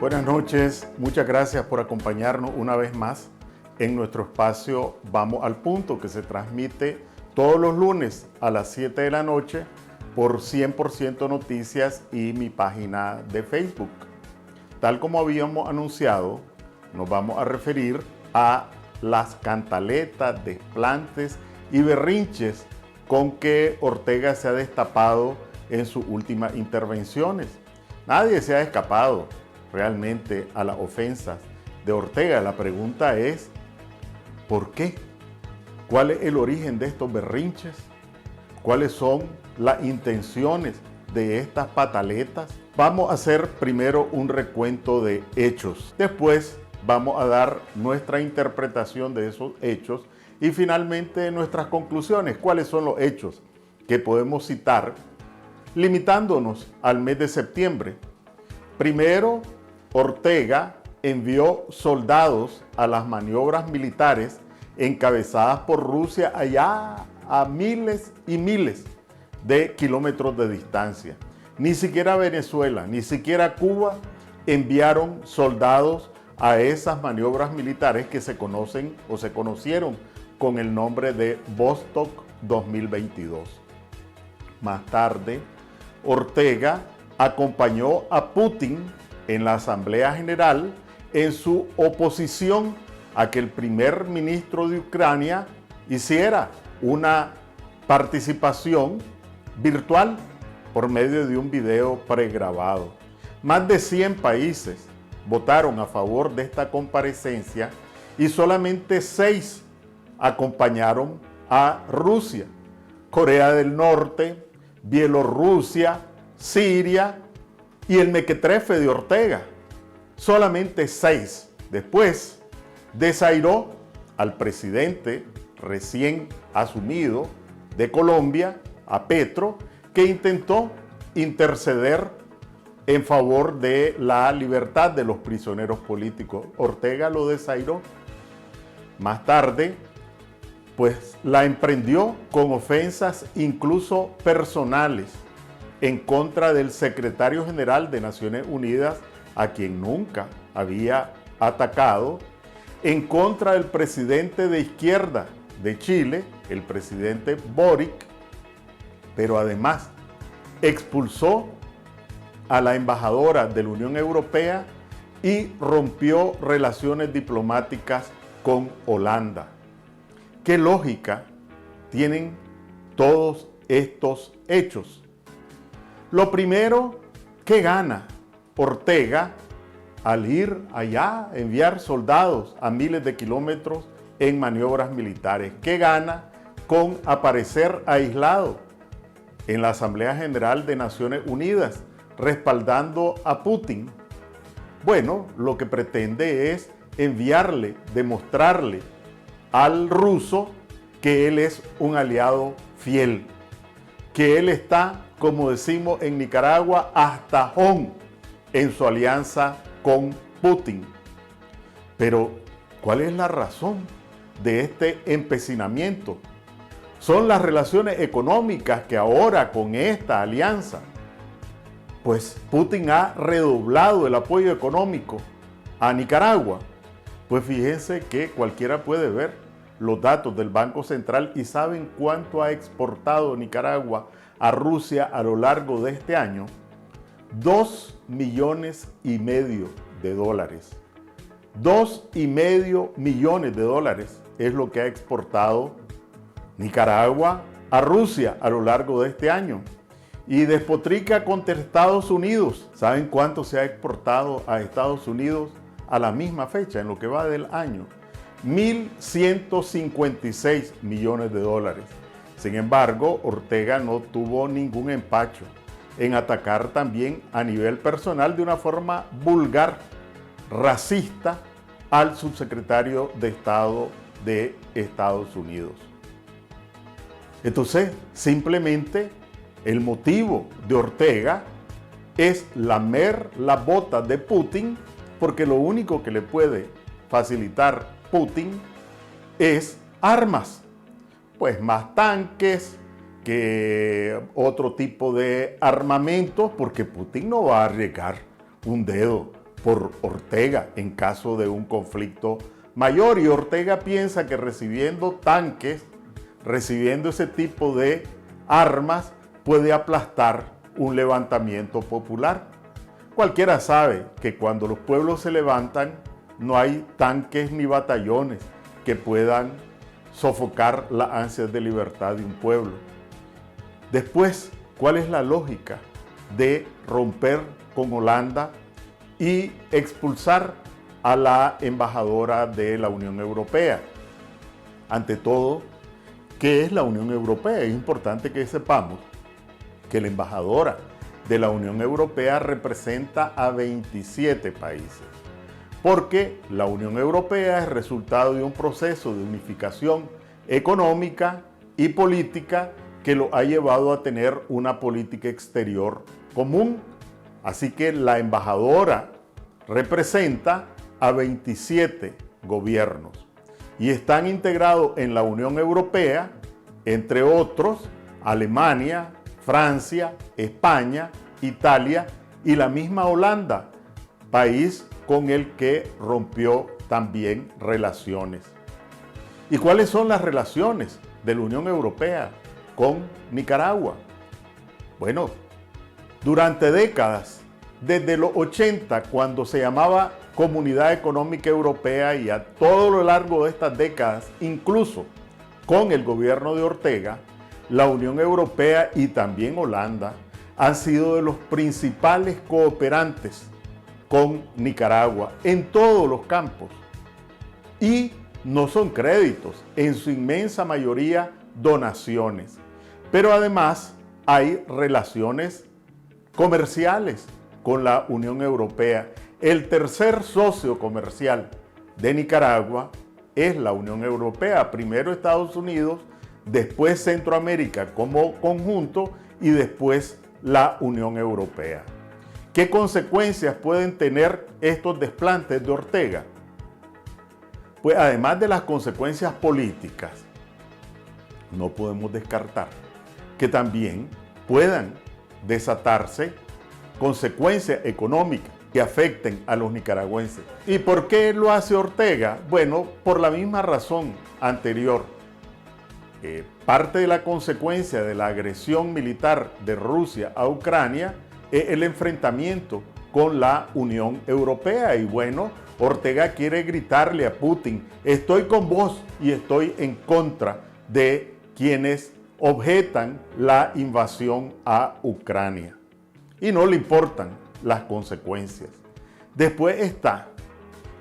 Buenas noches, muchas gracias por acompañarnos una vez más en nuestro espacio Vamos al Punto, que se transmite todos los lunes a las 7 de la noche por 100% Noticias y mi página de Facebook. Tal como habíamos anunciado, nos vamos a referir a las cantaletas, desplantes y berrinches con que Ortega se ha destapado en sus últimas intervenciones. Nadie se ha escapado realmente a las ofensas de Ortega. La pregunta es, ¿por qué? ¿Cuál es el origen de estos berrinches? ¿Cuáles son las intenciones de estas pataletas? Vamos a hacer primero un recuento de hechos. Después vamos a dar nuestra interpretación de esos hechos y finalmente nuestras conclusiones. ¿Cuáles son los hechos que podemos citar limitándonos al mes de septiembre? Primero, Ortega envió soldados a las maniobras militares encabezadas por Rusia allá a miles y miles de kilómetros de distancia. Ni siquiera Venezuela, ni siquiera Cuba enviaron soldados a esas maniobras militares que se conocen o se conocieron con el nombre de Vostok 2022. Más tarde, Ortega acompañó a Putin en la Asamblea General en su oposición a que el primer ministro de Ucrania hiciera una participación virtual por medio de un video pregrabado. Más de 100 países votaron a favor de esta comparecencia y solamente 6 acompañaron a Rusia: Corea del Norte, Bielorrusia, Siria y el mequetrefe de Ortega. Solamente 6. Después desairó al presidente recién asumido de Colombia, a Petro, que intentó interceder en favor de la libertad de los prisioneros políticos. Ortega lo desairó. Más tarde, pues la emprendió con ofensas incluso personales en contra del secretario general de Naciones Unidas, a quien nunca había atacado, en contra del presidente de izquierda de Chile, el presidente Boric, pero además expulsó a la embajadora de la Unión Europea y rompió relaciones diplomáticas con Holanda. ¿Qué lógica tienen todos estos hechos? Lo primero, ¿qué gana Ortega al ir allá a enviar soldados a miles de kilómetros en maniobras militares? ¿Qué gana con aparecer aislado en la Asamblea General de Naciones Unidas respaldando a Putin? Bueno, lo que pretende es enviarle, demostrarle al ruso que él es un aliado fiel, que él está, como decimos en Nicaragua, hasta jón en su alianza con Putin. Pero, ¿cuál es la razón de este empecinamiento? Son las relaciones económicas que ahora con esta alianza, pues Putin ha redoblado el apoyo económico a Nicaragua. Pues fíjense que cualquiera puede ver los datos del Banco Central y saben cuánto ha exportado Nicaragua a Rusia a lo largo de este año. 2,5 millones de dólares. 2,5 millones de dólares es lo que ha exportado Nicaragua a Rusia a lo largo de este año. Y despotrica contra Estados Unidos. ¿Saben cuánto se ha exportado a Estados Unidos a la misma fecha, en lo que va del año? 1.156 millones de dólares. Sin embargo, Ortega no tuvo ningún empacho en atacar también a nivel personal de una forma vulgar, racista, al subsecretario de Estado de Estados Unidos. Entonces, simplemente el motivo de Ortega es lamer las botas de Putin, porque lo único que le puede facilitar Putin es armas, pues más tanques, que otro tipo de armamentos, porque Putin no va a arriesgar un dedo por Ortega en caso de un conflicto mayor. Y Ortega piensa que recibiendo tanques, recibiendo ese tipo de armas, puede aplastar un levantamiento popular. Cualquiera sabe que cuando los pueblos se levantan, no hay tanques ni batallones que puedan sofocar las ansias de libertad de un pueblo. Después, ¿cuál es la lógica de romper con Holanda y expulsar a la embajadora de la Unión Europea? Ante todo, ¿qué es la Unión Europea? Es importante que sepamos que la embajadora de la Unión Europea representa a 27 países, porque la Unión Europea es resultado de un proceso de unificación económica y política que lo ha llevado a tener una política exterior común. Así que la embajadora representa a 27 gobiernos y están integrados en la Unión Europea, entre otros, Alemania, Francia, España, Italia y la misma Holanda, país con el que rompió también relaciones. ¿Y cuáles son las relaciones de la Unión Europea con Nicaragua? Bueno, durante décadas, desde los 80, cuando se llamaba Comunidad Económica Europea, y a todo lo largo de estas décadas, incluso con el gobierno de Ortega, la Unión Europea y también Holanda han sido de los principales cooperantes con Nicaragua en todos los campos. Y no son créditos, en su inmensa mayoría donaciones. Pero además hay relaciones comerciales con la Unión Europea. El tercer socio comercial de Nicaragua es la Unión Europea. Primero Estados Unidos, después Centroamérica como conjunto y después la Unión Europea. ¿Qué consecuencias pueden tener estos desplantes de Ortega? Pues además de las consecuencias políticas, no podemos descartar que también puedan desatarse consecuencias económicas que afecten a los nicaragüenses. ¿Y por qué lo hace Ortega? Bueno, por la misma razón anterior. Parte de la consecuencia de la agresión militar de Rusia a Ucrania es el enfrentamiento con la Unión Europea. Y bueno, Ortega quiere gritarle a Putin: estoy con vos y estoy en contra de quienes objetan la invasión a Ucrania. Y no le importan las consecuencias. Después está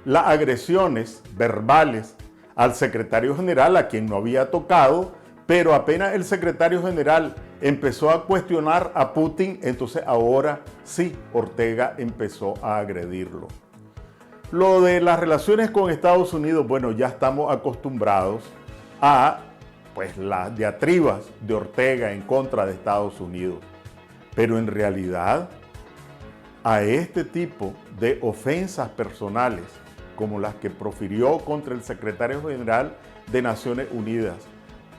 las agresiones verbales al secretario general, a quien no había tocado, pero apenas el secretario general empezó a cuestionar a Putin, entonces ahora sí, Ortega empezó a agredirlo. Lo de las relaciones con Estados Unidos, bueno, ya estamos acostumbrados a las diatribas de Ortega en contra de Estados Unidos. Pero en realidad, a este tipo de ofensas personales, como las que profirió contra el secretario general de Naciones Unidas,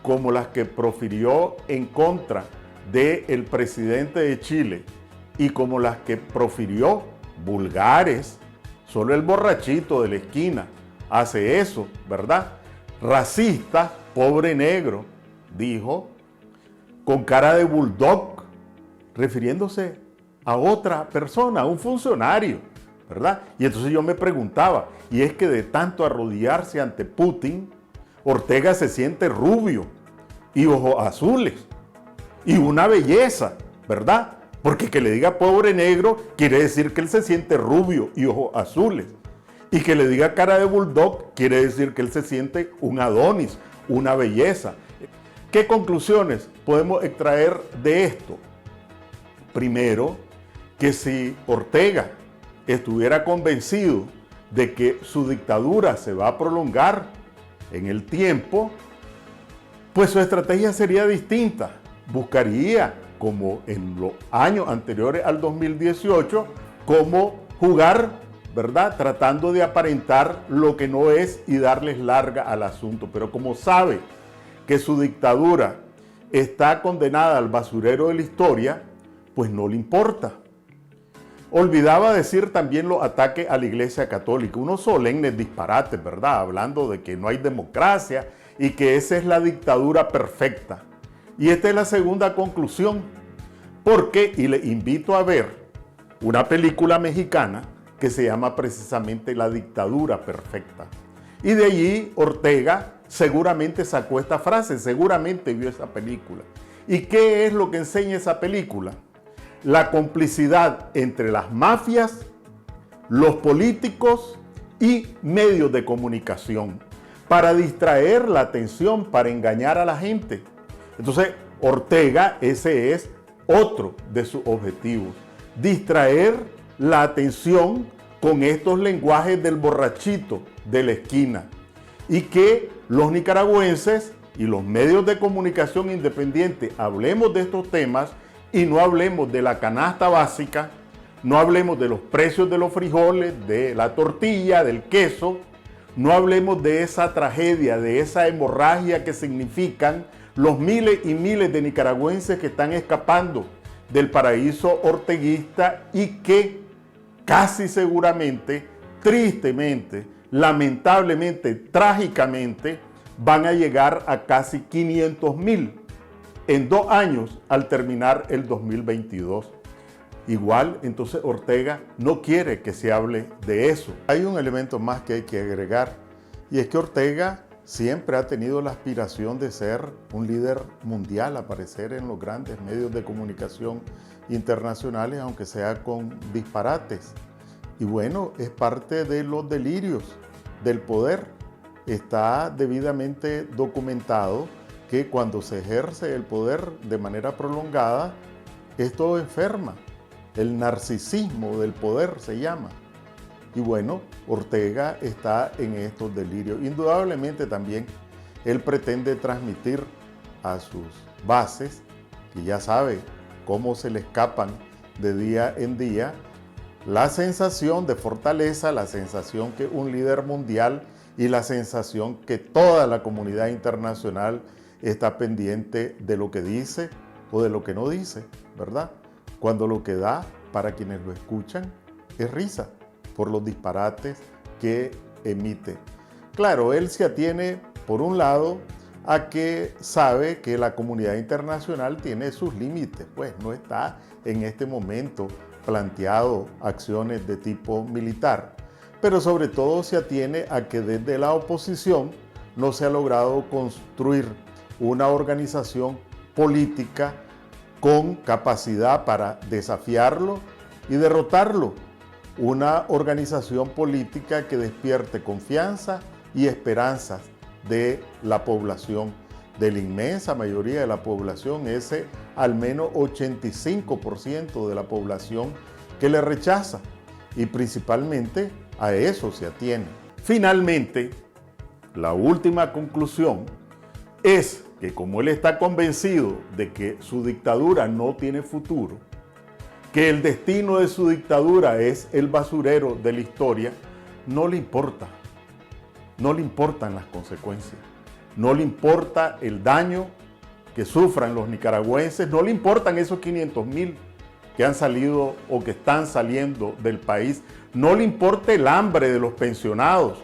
como las que profirió en contra del presidente de Chile y como las que profirió vulgares, solo el borrachito de la esquina hace eso, ¿verdad? Racista, pobre negro, dijo, con cara de bulldog, refiriéndose a otra persona, a un funcionario, ¿verdad? Y entonces yo me preguntaba, y es que de tanto arrodillarse ante Putin, Ortega se siente rubio y ojos azules y una belleza, ¿verdad? Porque que le diga pobre negro quiere decir que él se siente rubio y ojos azules. Y que le diga cara de bulldog quiere decir que él se siente un Adonis, una belleza. ¿Qué conclusiones podemos extraer de esto? Primero, que si Ortega estuviera convencido de que su dictadura se va a prolongar en el tiempo, pues su estrategia sería distinta. Buscaría, como en los años anteriores al 2018, cómo jugar, ¿verdad? Tratando de aparentar lo que no es y darles larga al asunto. Pero como sabe que su dictadura está condenada al basurero de la historia, pues no le importa. Olvidaba decir también los ataques a la Iglesia Católica, unos solemnes disparates, ¿verdad? Hablando de que no hay democracia y que esa es la dictadura perfecta. Y esta es la segunda conclusión. Porque, y le invito a ver una película mexicana que se llama precisamente La dictadura perfecta. Y de allí Ortega seguramente sacó esta frase, seguramente vio esa película. ¿Y qué es lo que enseña esa película? La complicidad entre las mafias, los políticos y medios de comunicación para distraer la atención, para engañar a la gente. Entonces, Ortega, ese es otro de sus objetivos, distraer la atención con estos lenguajes del borrachito de la esquina y que los nicaragüenses y los medios de comunicación independientes hablemos de estos temas y no hablemos de la canasta básica, no hablemos de los precios de los frijoles, de la tortilla, del queso, no hablemos de esa tragedia, de esa hemorragia que significan los miles y miles de nicaragüenses que están escapando del paraíso orteguista y que casi seguramente, tristemente, lamentablemente, trágicamente, van a llegar a casi 500,000 en 2 años al terminar el 2022. Igual, entonces Ortega no quiere que se hable de eso. Hay un elemento más que hay que agregar y es que Ortega siempre ha tenido la aspiración de ser un líder mundial, aparecer en los grandes medios de comunicación internacionales, aunque sea con disparates. Y bueno, es parte de los delirios del poder. Está debidamente documentado que cuando se ejerce el poder de manera prolongada, esto enferma. El narcisismo del poder se llama. Y bueno, Ortega está en estos delirios. Indudablemente también él pretende transmitir a sus bases, que ya sabe cómo se le escapan de día en día, la sensación de fortaleza, la sensación que un líder mundial y la sensación que toda la comunidad internacional está pendiente de lo que dice o de lo que no dice, ¿verdad? Cuando lo que da para quienes lo escuchan es risa por los disparates que emite. Claro, él se atiene, por un lado, a que sabe que la comunidad internacional tiene sus límites, pues no está en este momento planteado acciones de tipo militar, pero sobre todo se atiene a que desde la oposición no se ha logrado construir una organización política con capacidad para desafiarlo y derrotarlo. Una organización política que despierte confianza y esperanzas de la población, de la inmensa mayoría de la población, ese al menos 85% de la población que le rechaza, y principalmente a eso se atiene. Finalmente, la última conclusión es que como él está convencido de que su dictadura no tiene futuro, que el destino de su dictadura es el basurero de la historia, no le importa. No le importan las consecuencias. No le importa el daño que sufran los nicaragüenses. No le importan esos 500,000 que han salido o que están saliendo del país. No le importa el hambre de los pensionados.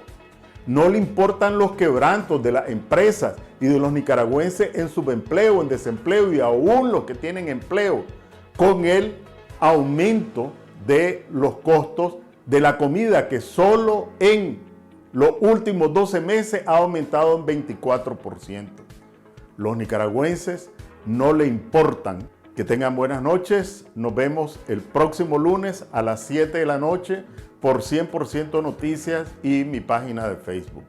No le importan los quebrantos de las empresas y de los nicaragüenses en subempleo, en desempleo y aún los que tienen empleo, con el aumento de los costos de la comida que solo en los últimos 12 meses ha aumentado en 24%. Los nicaragüenses no le importan. Que tengan buenas noches. Nos vemos el próximo lunes a las 7 de la noche por 100% Noticias y mi página de Facebook.